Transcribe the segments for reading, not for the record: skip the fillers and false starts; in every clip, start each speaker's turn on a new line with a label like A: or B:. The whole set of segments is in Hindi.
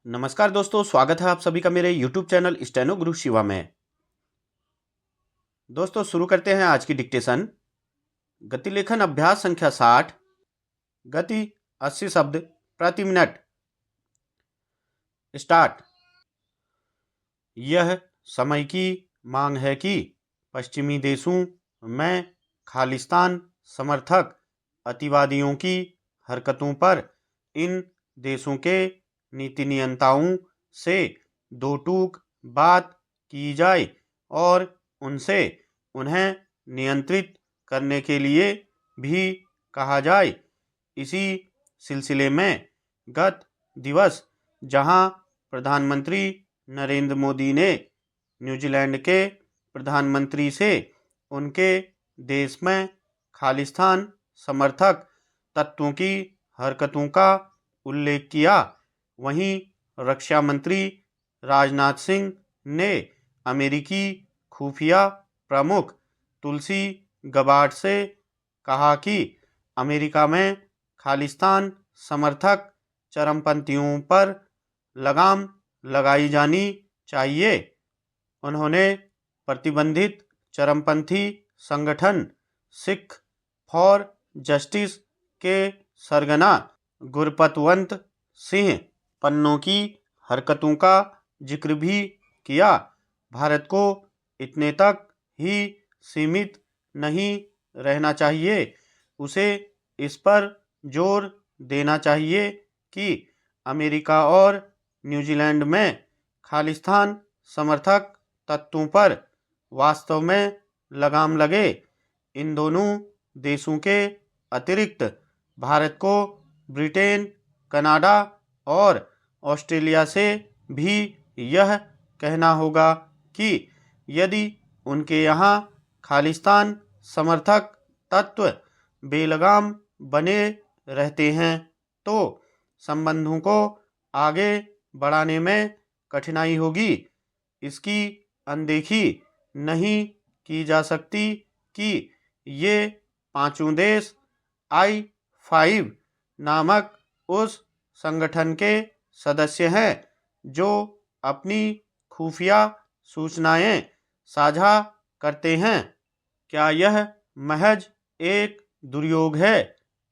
A: नमस्कार दोस्तों, स्वागत है आप सभी का मेरे YouTube चैनल स्टेनो गुरु शिवा में। दोस्तों शुरू करते हैं आज की डिक्टेशन। गति लेखन अभ्यास संख्या 60। गति 80 शब्द प्रति मिनट। स्टार्ट। यह समय की मांग है कि पश्चिमी देशों में खालिस्तान समर्थक अतिवादियों की हरकतों पर इन देशों के नीति नियंताओं से दो टूक बात की जाए और उनसे उन्हें नियंत्रित करने के लिए भी कहा जाए। इसी सिलसिले में गत दिवस जहां प्रधानमंत्री नरेंद्र मोदी ने न्यूजीलैंड के प्रधानमंत्री से उनके देश में खालिस्तान समर्थक तत्वों की हरकतों का उल्लेख किया, वहीं रक्षा मंत्री राजनाथ सिंह ने अमेरिकी खुफिया प्रमुख तुलसी गबार्ड से कहा कि अमेरिका में खालिस्तान समर्थक चरमपंथियों पर लगाम लगाई जानी चाहिए। उन्होंने प्रतिबंधित चरमपंथी संगठन सिख फॉर जस्टिस के सरगना गुरपतवंत सिंह पन्नों की हरकतों का जिक्र भी किया। भारत को इतने तक ही सीमित नहीं रहना चाहिए, उसे इस पर जोर देना चाहिए कि अमेरिका और न्यूजीलैंड में खालिस्तान समर्थक तत्वों पर वास्तव में लगाम लगे। इन दोनों देशों के अतिरिक्त भारत को ब्रिटेन, कनाडा और ऑस्ट्रेलिया से भी यह कहना होगा कि यदि उनके यहाँ खालिस्तान समर्थक तत्व बेलगाम बने रहते हैं तो संबंधों को आगे बढ़ाने में कठिनाई होगी। इसकी अनदेखी नहीं की जा सकती कि ये पांचों देश I-5 नामक उस संगठन के सदस्य हैं जो अपनी खुफिया सूचनाएं साझा करते हैं। क्या यह महज एक दुर्योग है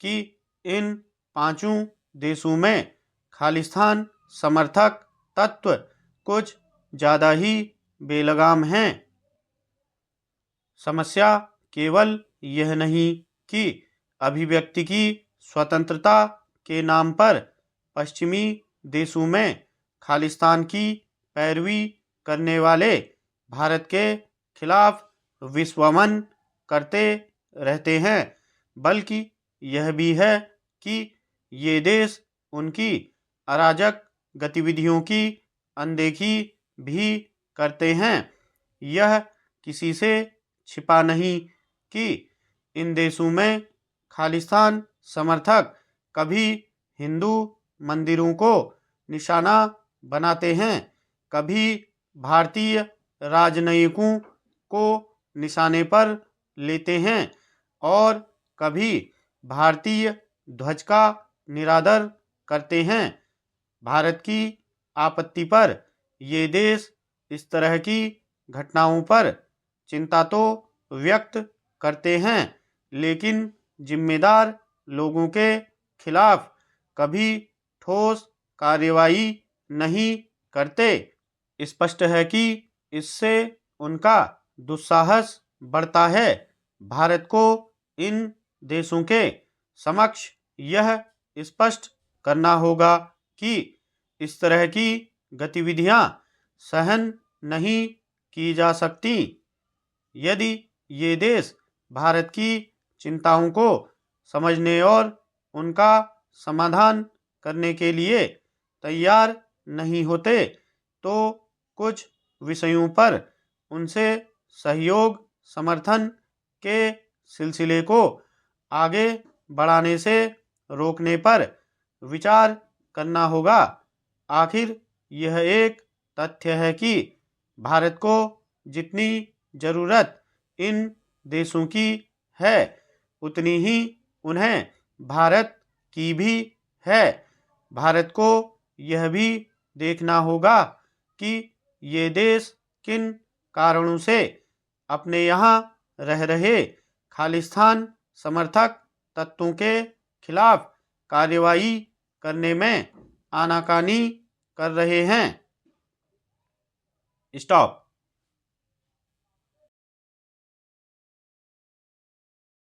A: कि इन पांचों देशों में खालिस्तान समर्थक तत्व कुछ ज़्यादा ही बेलगाम हैं? समस्या केवल यह नहीं कि अभिव्यक्ति की स्वतंत्रता के नाम पर पश्चिमी देशों में खालिस्तान की पैरवी करने वाले भारत के खिलाफ विश्वमन करते रहते हैं, बल्कि यह भी है कि ये देश उनकी अराजक गतिविधियों की अनदेखी भी करते हैं। यह किसी से छिपा नहीं कि इन देशों में खालिस्तान समर्थक कभी हिंदू मंदिरों को निशाना बनाते हैं, कभी भारतीय राजनयिकों को निशाने पर लेते हैं और कभी भारतीय ध्वज का निरादर करते हैं। भारत की आपत्ति पर ये देश इस तरह की घटनाओं पर चिंता तो व्यक्त करते हैं, लेकिन जिम्मेदार लोगों के खिलाफ कभी ठोस कार्रवाई नहीं करते। स्पष्ट है कि इससे उनका दुस्साहस बढ़ता है। भारत को इन देशों के समक्ष यह स्पष्ट करना होगा कि इस तरह की गतिविधियां सहन नहीं की जा सकती। यदि ये देश भारत की चिंताओं को समझने और उनका समाधान करने के लिए तैयार नहीं होते तो कुछ विषयों पर उनसे सहयोग समर्थन के सिलसिले को आगे बढ़ाने से रोकने पर विचार करना होगा। आखिर यह एक तथ्य है कि भारत को जितनी ज़रूरत इन देशों की है उतनी ही उन्हें भारत की भी है। भारत को यह भी देखना होगा कि ये देश किन कारणों से अपने यहाँ रह रहे खालिस्तान समर्थक तत्वों के खिलाफ कार्रवाई करने में आनाकानी कर रहे हैं। स्टॉप।